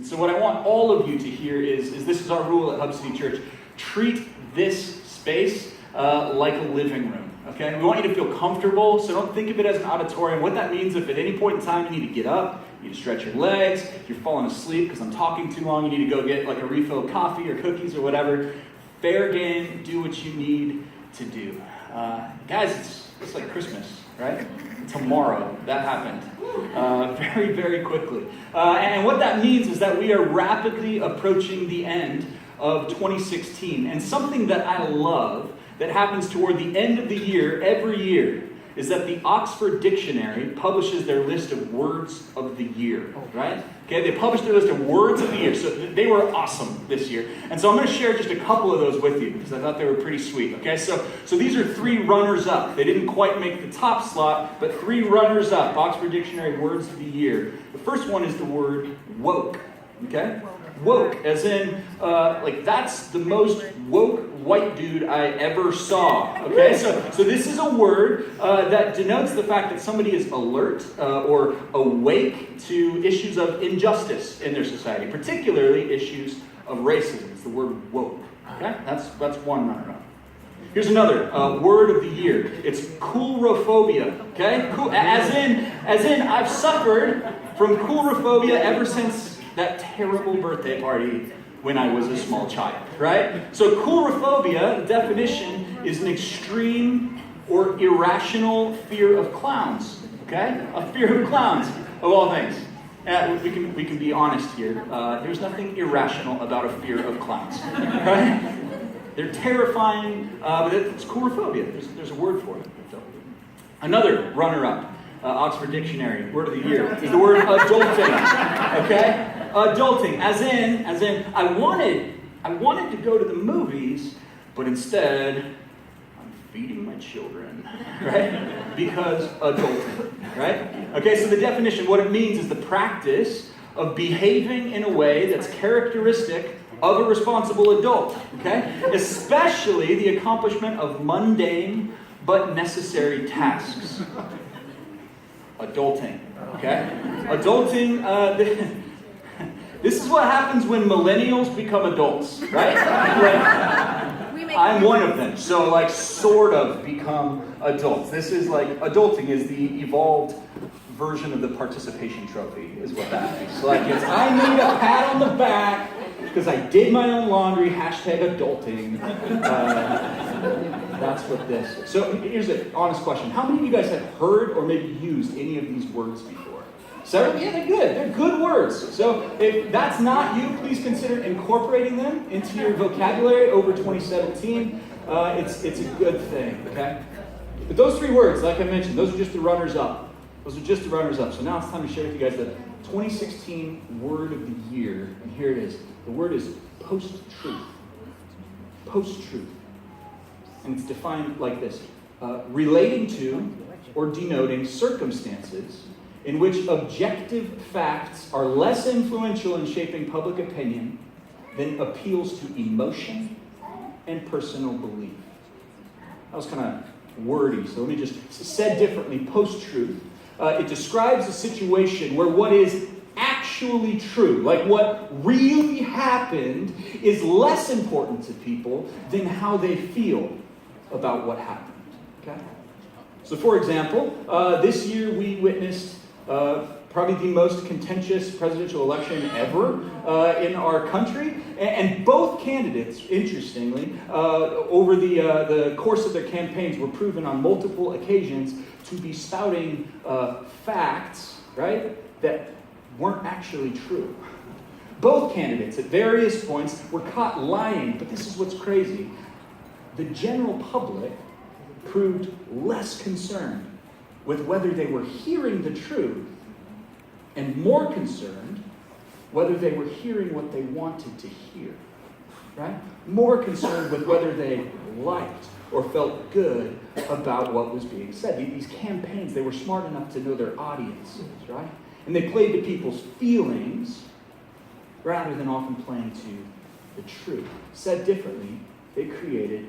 So what I want all of you to hear is this is our rule at Hub City Church. Treat this space like a living room. Okay? We want you to feel comfortable, so don't think of it as an auditorium. What that means, if at any point in time you need to get up, you need to stretch your legs, if you're falling asleep because I'm talking too long, you need to go get like a refill of coffee or cookies or whatever. Fair game, do what you need to do. Guys, it's like Christmas, right? Tomorrow, that happened very, very quickly. And what that means is that we are rapidly approaching the end of 2016. And something that I love that happens toward the end of the year, every year, is that the Oxford Dictionary publishes their list of words of the year, right? Okay, they published their list of words of the year, so they were awesome this year. And so I'm going to share just a couple of those with you, because I thought they were pretty sweet, okay? So these are 3 runners-up. They didn't quite make the top slot, but 3 runners-up, Oxford Dictionary words of the year. The first one is the word woke, okay? Woke, as in, that's the most woke white dude I ever saw. Okay, so this is a word that denotes the fact that somebody is alert or awake to issues of injustice in their society, particularly issues of racism. It's the word woke. Okay, that's one runner-up. Here's another word of the year. It's coulrophobia. Okay, cool. As in, I've suffered from coulrophobia ever since that terrible birthday party when I was a small child, right? So coulrophobia, the definition, is an extreme or irrational fear of clowns, okay? A fear of clowns, of all things. We can be honest here. There's nothing irrational about a fear of clowns, right? They're terrifying, but it's coulrophobia. There's a word for it. So, another runner-up, Oxford Dictionary, word of the year, is the word adulting, okay? Adulting, as in, I wanted to go to the movies, but instead, I'm feeding my children, right? Because adulting, right? Okay, so the definition, what it means is the practice of behaving in a way that's characteristic of a responsible adult, okay? Especially the accomplishment of mundane but necessary tasks. Adulting, okay? Adulting, this is what happens when millennials become adults, right? I'm one of them, so sort of become adults. This is adulting is the evolved version of the participation trophy, is what that is. It's, I need a pat on the back because I did my own laundry, #adulting. That's what this is. So here's an honest question. How many of you guys have heard or maybe used any of these words before? Several? Yeah, they're good. They're good words. So if that's not you, please consider incorporating them into your vocabulary over 2017. It's a good thing, okay? But those 3 words, like I mentioned, those are just the runners-up. Those are just the runners-up. So now it's time to share with you guys the 2016 word of the year. And here it is. The word is post-truth. Post-truth. And it's defined like this. Relating to or denoting circumstances in which objective facts are less influential in shaping public opinion than appeals to emotion and personal belief. That was kind of wordy, so let me just, said differently, post-truth. It describes a situation where what is actually true, like what really happened, is less important to people than how they feel about what happened. Okay? So for example, this year we witnessed probably the most contentious presidential election ever in our country. And both candidates, interestingly, over the course of their campaigns were proven on multiple occasions to be spouting facts, right, that weren't actually true. Both candidates at various points were caught lying, but this is what's crazy. The general public proved less concerned with whether they were hearing the truth and more concerned whether they were hearing what they wanted to hear, right? More concerned with whether they liked or felt good about what was being said. These campaigns, they were smart enough to know their audiences, right? And they played to people's feelings rather than often playing to the truth. Said differently, they created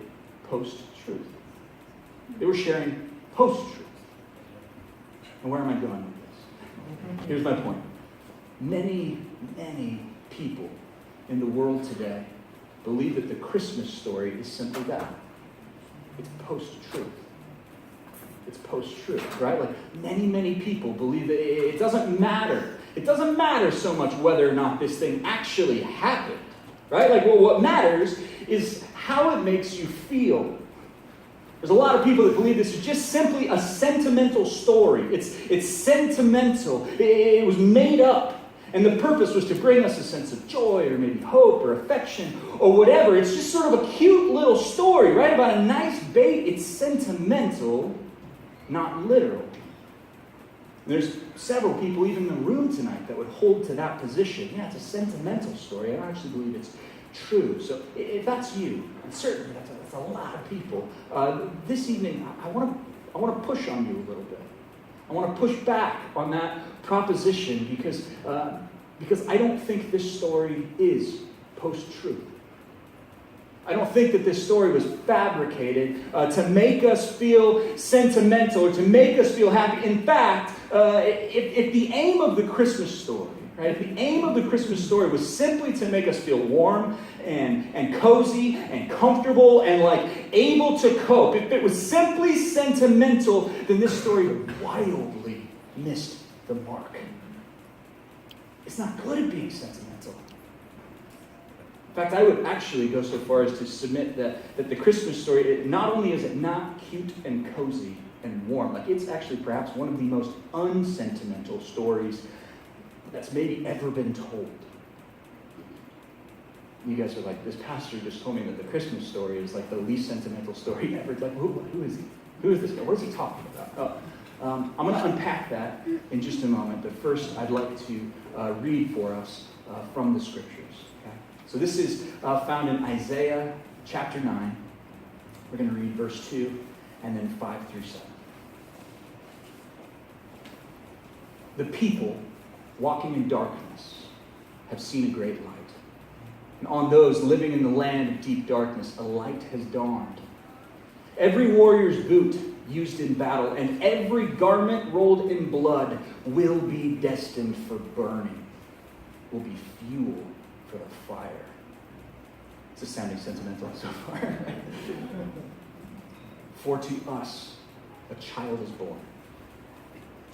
post-truth. They were sharing post-truth. And where am I going with this? Here's my point. Many people in the world today believe that the Christmas story is simply that. It's post-truth. It's post-truth, right? Like many people believe that it doesn't matter. It doesn't matter so much whether or not this thing actually happened, right? Like, well, what matters is how it makes you feel. There's a lot of people that believe this is just simply a sentimental story. It's sentimental. It was made up. And the purpose was to bring us a sense of joy or maybe hope or affection or whatever. It's just sort of a cute little story, right? About a nice baby. It's sentimental, not literal. And there's several people even in the room tonight that would hold to that position. Yeah, it's a sentimental story. I don't actually believe it's true. So if that's you, and certainly that's a lot of people, this evening I want to push on you a little bit. I want to push back on that proposition because I don't think this story is post-truth. I don't think that this story was fabricated to make us feel sentimental or to make us feel happy. In fact, if the aim of the Christmas story, right, if the aim of the Christmas story was simply to make us feel warm and cozy and comfortable and like able to cope, if it was simply sentimental, then this story wildly missed the mark. It's not good at being sentimental. In fact, I would actually go so far as to submit that the Christmas story, not only is it not cute and cozy and warm, like it's actually perhaps one of the most unsentimental stories that's maybe ever been told. You guys are like, this pastor just told me that the Christmas story is like the least sentimental story ever. It's like, who is he? Who is this guy? What is he talking about? I'm going to unpack that in just a moment, but first I'd like to read for us from the scriptures. Okay? So this is found in Isaiah chapter 9. We're going to read verse 2 and then 5 through 7. The people walking in darkness have seen a great light. And on those living in the land of deep darkness, a light has dawned. Every warrior's boot used in battle and every garment rolled in blood will be destined for burning, will be fuel for the fire. This is sounding sentimental so far. For to us a child is born.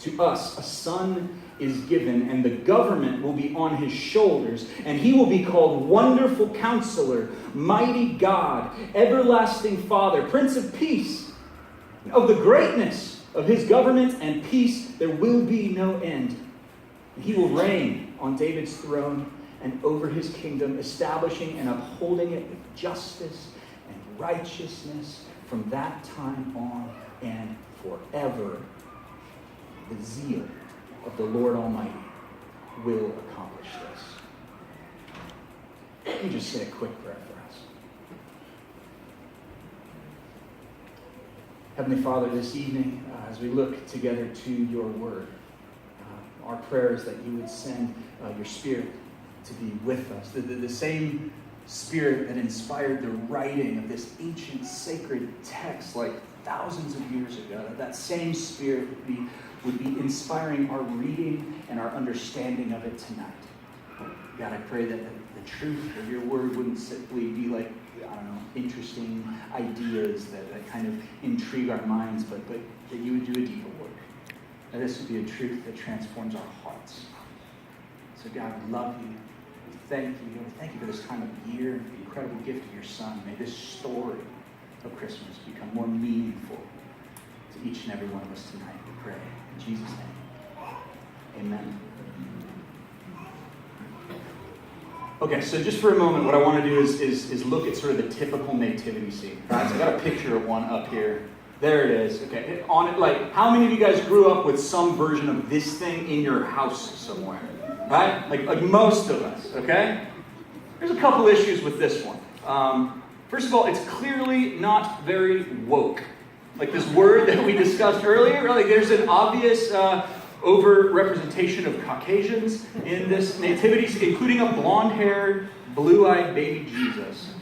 To us, a son is given, and the government will be on his shoulders, and he will be called Wonderful Counselor, Mighty God, Everlasting Father, Prince of Peace. Of the greatness of his government and peace, there will be no end. He will reign on David's throne and over his kingdom, establishing and upholding it with justice and righteousness from that time on and forever. The zeal of the Lord Almighty will accomplish this. Let me just say a quick prayer for us. Heavenly Father, this evening, as we look together to your word, our prayer is that you would send your Spirit to be with us. The same Spirit that inspired the writing of this ancient sacred text like thousands of years ago, that same Spirit would be inspiring our reading and our understanding of it tonight. God, I pray that the truth of your word wouldn't simply be like, I don't know, interesting ideas that kind of intrigue our minds, but that you would do a deeper work. That this would be a truth that transforms our hearts. So God, we love you. We thank you. We thank you for this time of year and the incredible gift of your Son. May this story of Christmas become more meaningful to each and every one of us tonight, we pray. In Jesus' name, amen. Okay, so just for a moment, what I want to do is look at sort of the typical nativity scene. Right? So I got a picture of one up here. There it is. Okay, on it, like, how many of you guys grew up with some version of this thing in your house somewhere? Right? Like most of us. Okay. There's a couple issues with this one. First of all, it's clearly not very woke. Like this word that we discussed earlier, like there's an obvious over-representation of Caucasians in this nativity, including a blonde-haired, blue-eyed baby Jesus.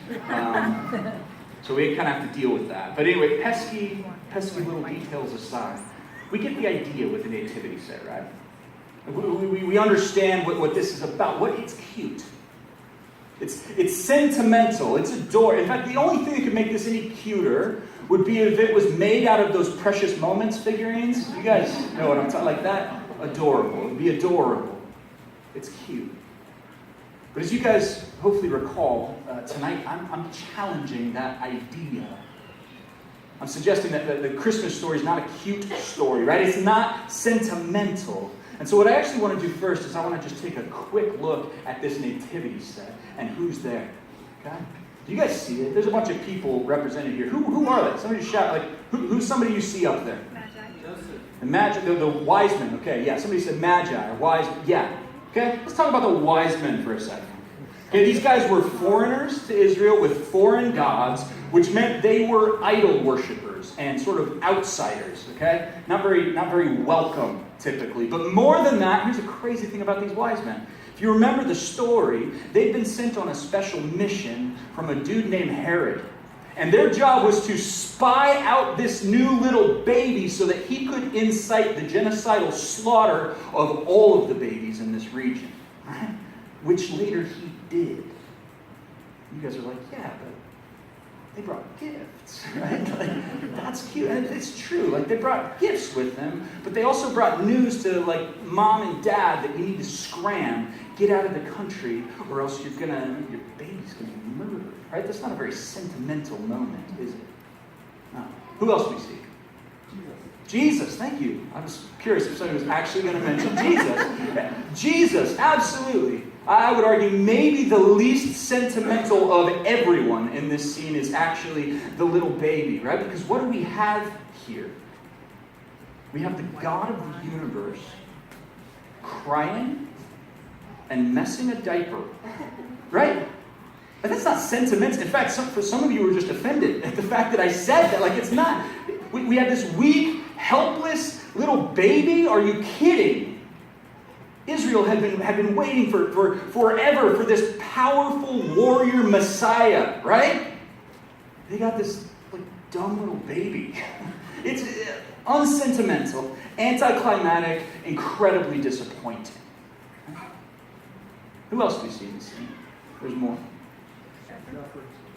So we kind of have to deal with that. But anyway, pesky little details aside, we get the idea with the nativity set, right? We understand what this is about. It's cute. It's sentimental. It's adorable. In fact, the only thing that could make this any cuter would be if it was made out of those Precious Moments figurines. You guys know what I'm talking like that? Adorable. It would be adorable. It's cute. But as you guys hopefully recall, tonight I'm challenging that idea. I'm suggesting that the Christmas story is not a cute story, right? It's not sentimental. And so what I actually want to do first is I want to just take a quick look at this nativity set and who's there. Okay? Do you guys see it? There's a bunch of people represented here. Who are they? Somebody shout, like, who's somebody you see up there? Magi. The wise men. Okay, yeah. Somebody said magi or wise. Yeah. Okay? Let's talk about the wise men for a second. Okay, these guys were foreigners to Israel with foreign gods, which meant they were idol worshippers and sort of outsiders, okay? Not very welcome, typically. But more than that, here's the crazy thing about these wise men. If you remember the story, they'd been sent on a special mission from a dude named Herod. And their job was to spy out this new little baby so that he could incite the genocidal slaughter of all of the babies in this region, right? Which later he did. You guys are like, yeah, but they brought gifts, right? Like, that's cute. And it's true. Like, they brought gifts with them, but they also brought news to, like, mom and dad that you need to scram, get out of the country, or else your baby's going to be murdered, right? That's not a very sentimental moment, is it? No. Who else do we see? Jesus, thank you. I was curious if somebody was actually going to mention Jesus. Jesus, absolutely. I would argue maybe the least sentimental of everyone in this scene is actually the little baby, right? Because what do we have here? We have the God of the universe crying and messing a diaper, right? But that's not sentimental. In fact, for some of you who are just offended at the fact that I said that. Like, it's not. We have this weak, helpless little baby. Are you kidding? Israel had been waiting for forever for this powerful warrior Messiah, right? They got this dumb little baby. It's unsentimental, anticlimactic, incredibly disappointing. Who else do we see in this scene? There's more.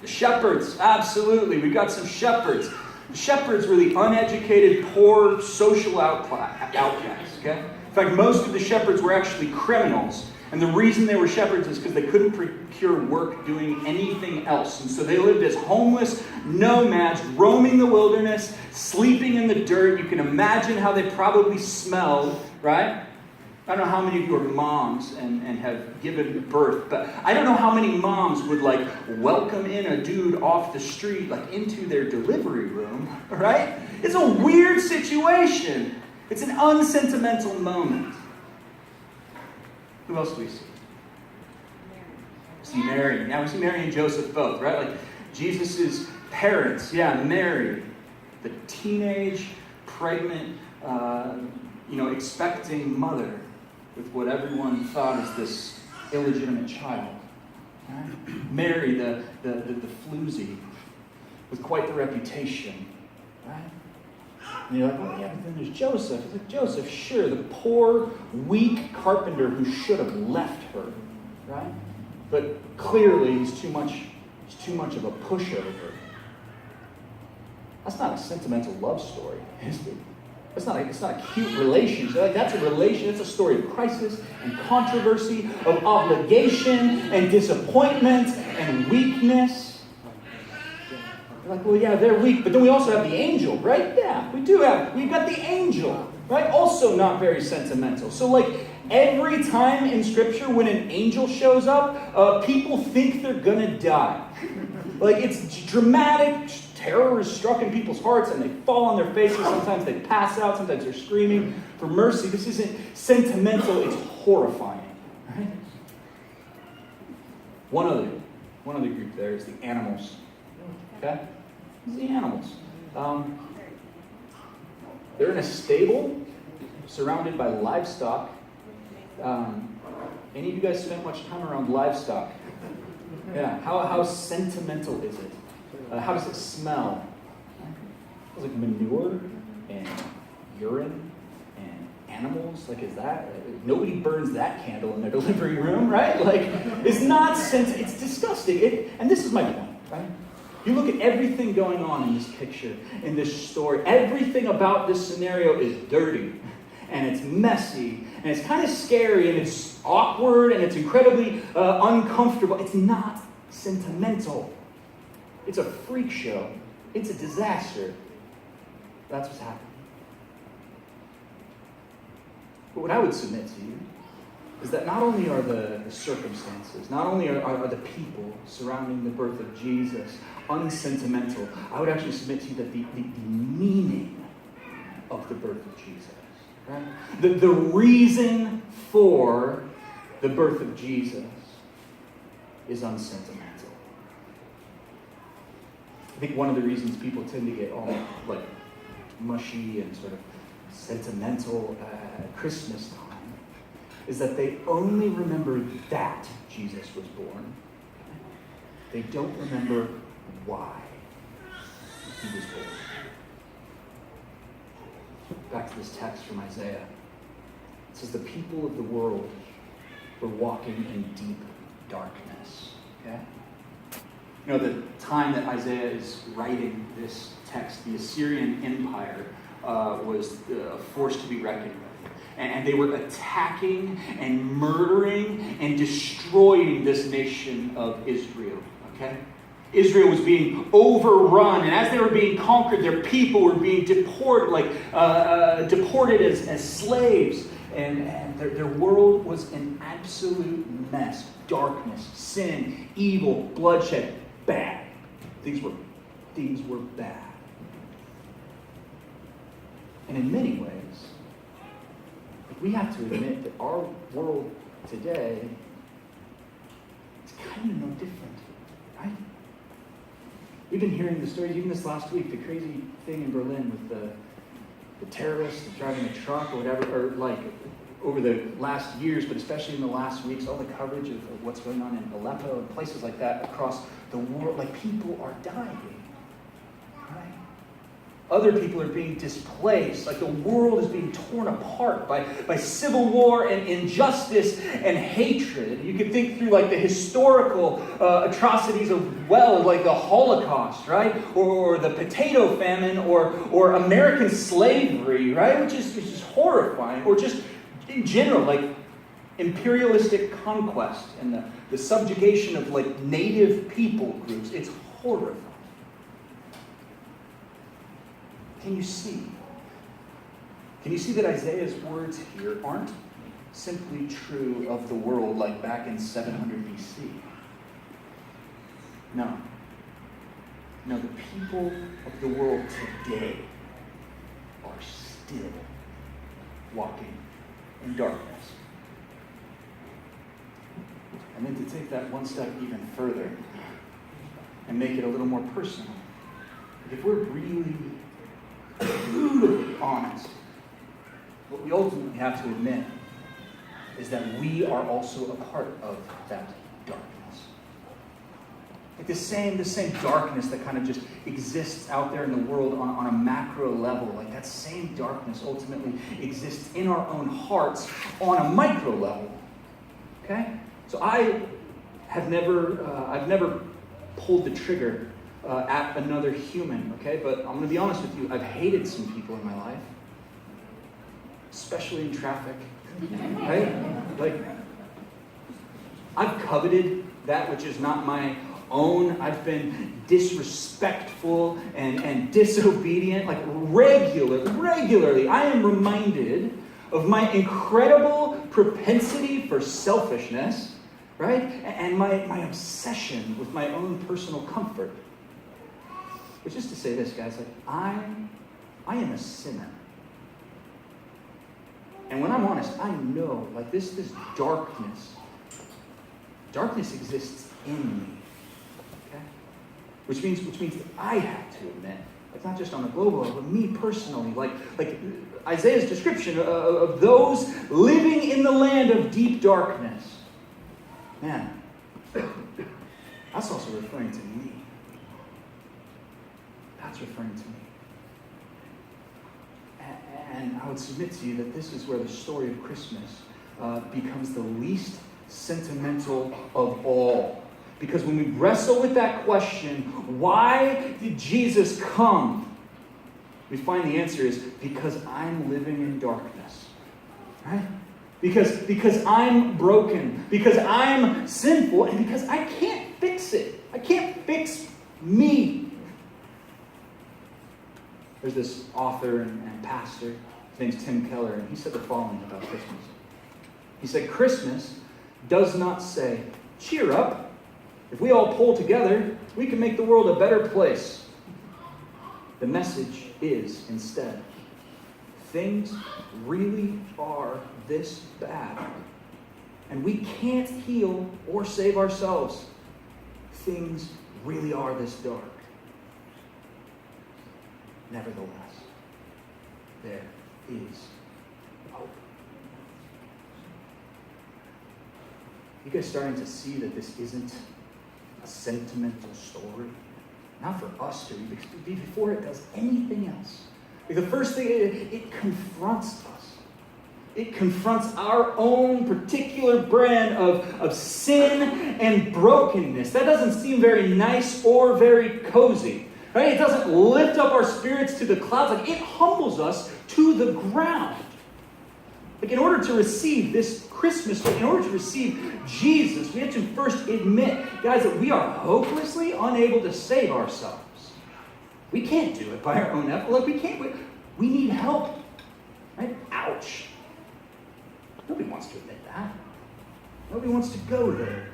The shepherds, absolutely. We've got some shepherds. The shepherds were the uneducated, poor, social outcasts, okay? In fact, most of the shepherds were actually criminals. And the reason they were shepherds is because they couldn't procure work doing anything else. And so they lived as homeless nomads, roaming the wilderness, sleeping in the dirt. You can imagine how they probably smelled, right? I don't know how many of you are moms and have given birth, but I don't know how many moms would welcome in a dude off the street into their delivery room, right? It's a weird situation. It's an unsentimental moment. Who else do we see? We see Mary. Now we see Mary and Joseph both, right? Jesus' parents, Mary, the teenage, pregnant, expecting mother with what everyone thought is this illegitimate child. Right? Mary, the floozy, with quite the reputation. Right? And you're like, well, yeah, but then there's Joseph. It's like, Joseph, sure, the poor, weak carpenter who should have left her, right? But clearly he's too much of a pushover. That's not a sentimental love story, is it? It's not a cute relationship. That's a relation. It's a story of crisis and controversy, of obligation and disappointment and weakness. Like, well, yeah, they're weak, but then we also have the angel, right? Yeah, we've got the angel, right? Also not very sentimental. So, every time in Scripture when an angel shows up, people think they're gonna die. It's dramatic, terror is struck in people's hearts, and they fall on their faces. Sometimes they pass out, sometimes they're screaming for mercy. This isn't sentimental, it's horrifying, right? One other group there is the animals. Okay? The animals. They're in a stable surrounded by livestock. Any of you guys spent much time around livestock? Yeah. How sentimental is it? How does it smell? It's like manure and urine and animals. Is that? Nobody burns that candle in their delivery room, right? It's not it's disgusting. And this is my point, right? You look at everything going on in this picture, in this story. Everything about this scenario is dirty, and it's messy, and it's kind of scary, and it's awkward, and it's incredibly uncomfortable. It's not sentimental. It's a freak show. It's a disaster. That's what's happening. But what I would submit to you is that not only are the circumstances, not only are the people surrounding the birth of Jesus unsentimental, I would actually submit to you that the meaning of the birth of Jesus, right? The reason for the birth of Jesus is unsentimental. I think one of the reasons people tend to get all like mushy and sort of sentimental at Christmas time is that they only remember that Jesus was born. They don't remember why he was born. Back to this text from Isaiah. It says, the people of the world were walking in deep darkness. Okay? You know, the time that Isaiah is writing this text, the Assyrian Empire was a force to be reckoned with. And they were attacking and murdering and destroying this nation of Israel. Okay? Israel was being overrun, and as they were being conquered, their people were being deported as slaves. And their world was an absolute mess. Darkness, sin, evil, bloodshed, bad. Things were bad. And in many ways, we have to admit that our world today is kind of no different, right? We've been hearing the stories, even this last week, the crazy thing in Berlin with the terrorists driving a truck or whatever, or like over the last years, but especially in the last weeks, all the coverage of what's going on in Aleppo and places like that across the world. Like, people are dying, right? Other people are being displaced. Like, the world is being torn apart by civil war and injustice and hatred. You could think through like the historical atrocities of, well, like the Holocaust, right? Or the potato famine, or American slavery, right? Which is horrifying. Or just in general, like imperialistic conquest and the subjugation of like native people groups. It's horrifying. Can you see? Can you see that Isaiah's words here aren't simply true of the world like back in 700 BC? No. No, the people of the world today are still walking in darkness. And then to take that one step even further and make it a little more personal, if we're really brutally honest, what we ultimately have to admit is that we are also a part of that darkness. Like the same darkness that kind of just exists out there in the world on a macro level, like that same darkness ultimately exists in our own hearts on a micro level. Okay? So I've never pulled the trigger at another human, okay? But I'm going to be honest with you, I've hated some people in my life, especially in traffic, right? Like, I've coveted that which is not my own. I've been disrespectful and disobedient, like regularly. I am reminded of my incredible propensity for selfishness, right? And my obsession with my own personal comfort. Which is to say this, guys, like I am a sinner. And when I'm honest, I know like this darkness exists in me. Okay? Which means that I have to admit, like not just on a global level, but me personally, like Isaiah's description of those living in the land of deep darkness. Man, that's also referring to me. That's referring to me. And I would submit to you that this is where the story of Christmas becomes the least sentimental of all. Because when we wrestle with that question, why did Jesus come? We find the answer is because I'm living in darkness. Right? Because I'm broken. Because I'm sinful. And because I can't fix it. I can't fix me. There's this author and pastor. His name's Tim Keller. And he said the following about Christmas. He said, Christmas does not say, cheer up. If we all pull together, we can make the world a better place. The message is instead, things really are this bad. And we can't heal or save ourselves. Things really are this dark. Nevertheless, there is hope. You guys starting to see that this isn't a sentimental story? Not for us to, before it does anything else. Like the first thing, it confronts us. It confronts our own particular brand of sin and brokenness. That doesn't seem very nice or very cozy. Right? It doesn't lift up our spirits to the clouds. Like, it humbles us to the ground. Like, in order to receive this Christmas, in order to receive Jesus, we have to first admit, guys, that we are hopelessly unable to save ourselves. We can't do it by our own effort. Like, we can't. We need help. Right? Ouch. Nobody wants to admit that. Nobody wants to go there.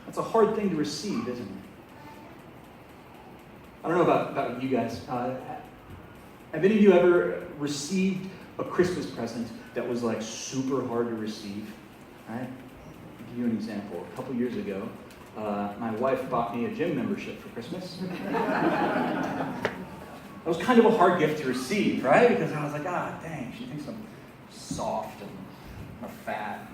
That's a hard thing to receive, isn't it? I don't know about you guys. Have any of you ever received a Christmas present that was like super hard to receive? Right? I'll give you an example. A couple years ago, my wife bought me a gym membership for Christmas. That was kind of a hard gift to receive, right? Because I was like, dang, she thinks I'm soft and fat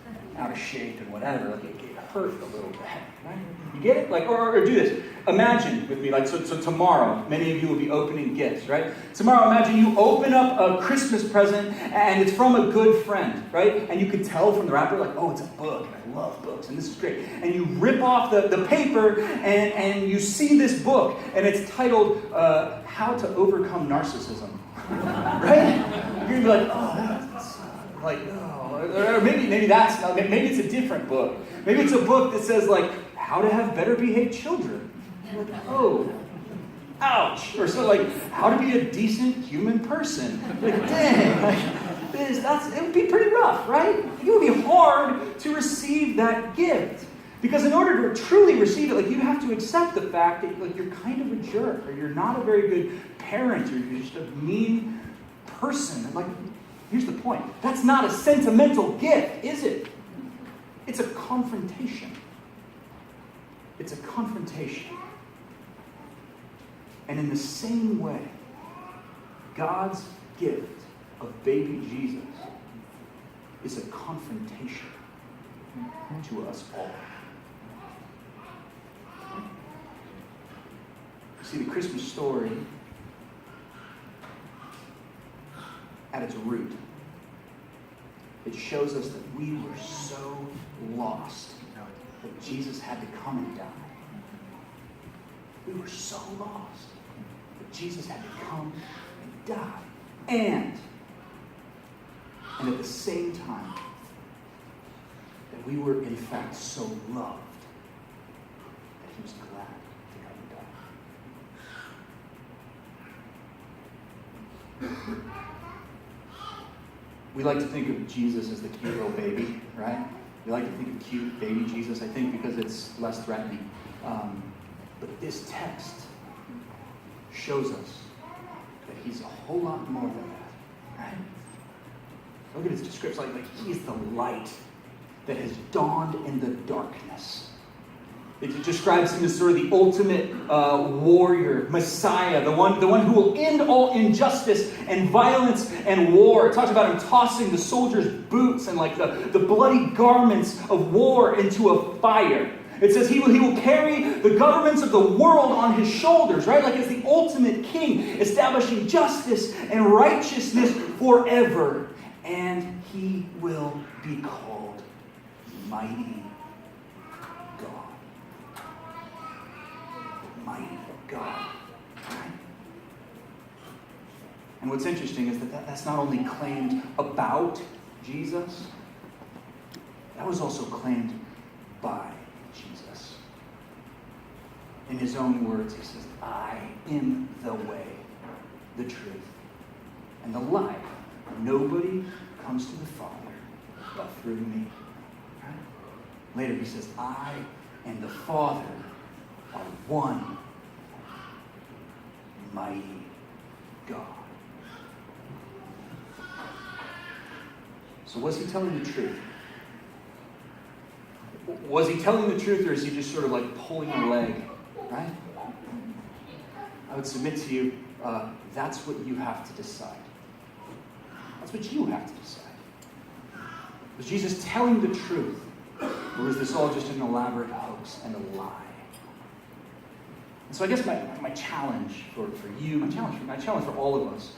and out of shape and whatever. Like, it hurt a little bit, right? You get it? Like, or do this. Imagine with me, like, so tomorrow, many of you will be opening gifts, right? Tomorrow, imagine you open up a Christmas present and it's from a good friend, right? And you can tell from the wrapper, like, oh, it's a book. I love books, and this is great. And you rip off the paper and you see this book, and it's titled How to Overcome Narcissism, right? You're going to be like, oh, that's like, oh. Or maybe that's not, maybe it's a different book. Maybe it's a book that says, like, how to have better behaved children. Like, oh, ouch. Or so, like, how to be a decent human person. Like, dang, like, it would be pretty rough, right? It would be hard to receive that gift. Because in order to truly receive it, like, you have to accept the fact that, like, you're kind of a jerk, or you're not a very good parent, or you're just a mean person. And, like, here's the point. That's not a sentimental gift, is it? It's a confrontation. It's a confrontation. And in the same way, God's gift of baby Jesus is a confrontation to us all. You see, the Christmas story, at its root, it shows us that we were so lost that Jesus had to come and die. We were so lost that Jesus had to come and die. And at the same time, that we were in fact so loved that he was glad to come and die. We like to think of Jesus as the cute little baby, right? We like to think of cute baby Jesus, I think, because it's less threatening. But this text shows us that he's a whole lot more than that, right? Look at his description, like he is the light that has dawned in the darkness. It describes him as sort of the ultimate warrior, Messiah, the one who will end all injustice and violence and war. It talks about him tossing the soldiers' boots and like the bloody garments of war into a fire. It says he will carry the governments of the world on his shoulders, right? Like as the ultimate king, establishing justice and righteousness forever. And he will be called Mighty God. Right? And what's interesting is that that's not only claimed about Jesus, that was also claimed by Jesus. In his own words, he says, I am the way, the truth, and the life. Nobody comes to the Father but through me. Right? Later he says, I and the Father are one mighty God. So was he telling the truth? Was he telling the truth, or is he just sort of like pulling a leg? Right? I would submit to you, that's what you have to decide. That's what you have to decide. Was Jesus telling the truth, or was this all just an elaborate hoax and a lie? And so I guess my challenge for you, my challenge for all of us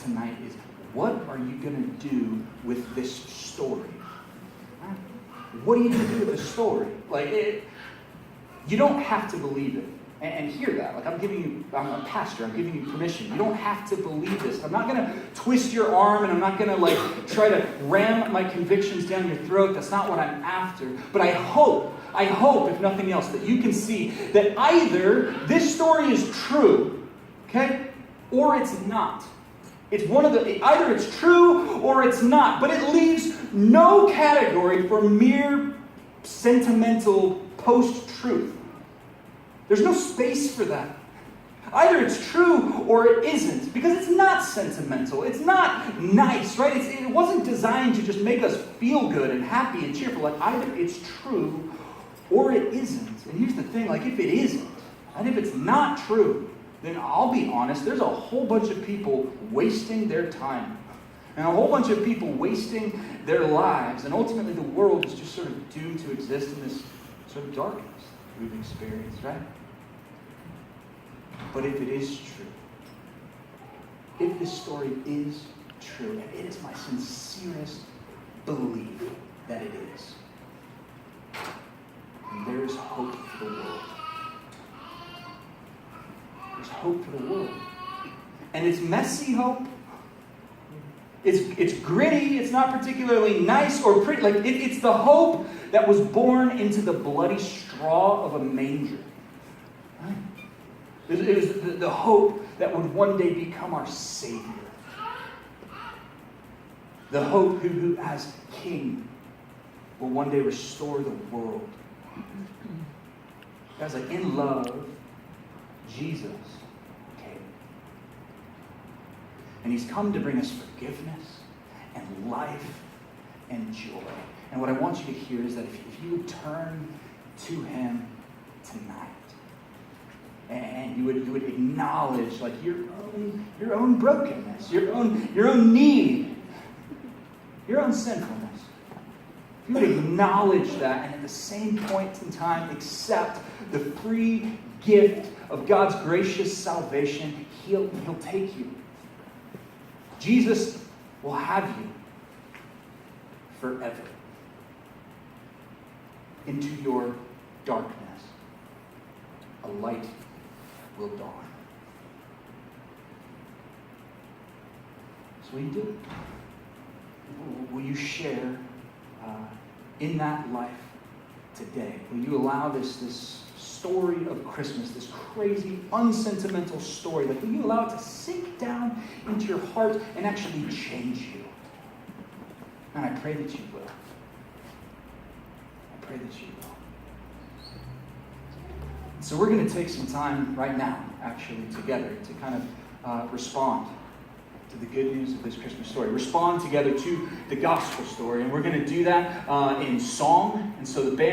tonight is, what are you going to do with this story? Right? What are you going to do with this story? You don't have to believe it. And hear that. I'm a pastor, I'm giving you permission. You don't have to believe this. I'm not going to twist your arm, and I'm not going to try to ram my convictions down your throat. That's not what I'm after. But I hope, if nothing else, that you can see that either this story is true, okay, or it's not. It's either it's true or it's not. But it leaves no category for mere sentimental post-truth. There's no space for that. Either it's true or it isn't, because it's not sentimental. It's not nice, right? It wasn't designed to just make us feel good and happy and cheerful. Either it's true or it isn't. And here's the thing, if it isn't, and if it's not true, then I'll be honest, there's a whole bunch of people wasting their time. And a whole bunch of people wasting their lives. And ultimately the world is just sort of doomed to exist in this sort of darkness we've experienced, right? But if it is true, if this story is true, and it is my sincerest belief that it is, then there is hope for the world. There's hope for the world. And it's messy hope. It's gritty. It's not particularly nice or pretty. It's the hope that was born into the bloody straw of a manger. Right? It was the hope that would one day become our Savior. The hope who as King, will one day restore the world. Guys, in love, Jesus came. And he's come to bring us forgiveness and life and joy. And what I want you to hear is that if you would turn to him tonight, and you would acknowledge your own brokenness, your own need, your own sinfulness. If you would acknowledge that, and at the same point in time accept the free gift of God's gracious salvation, he'll take you. Jesus will have you forever. Into your darkness, a light will dawn. So will you do it? Will you share in that life today? Will you allow this story of Christmas, this crazy, unsentimental story, will you allow it to sink down into your heart and actually change you? And I pray that you will. I pray that you will. So we're going to take some time right now, actually, together to kind of respond to the good news of this Christmas story. Respond together to the gospel story. And we're going to do that in song. And so the band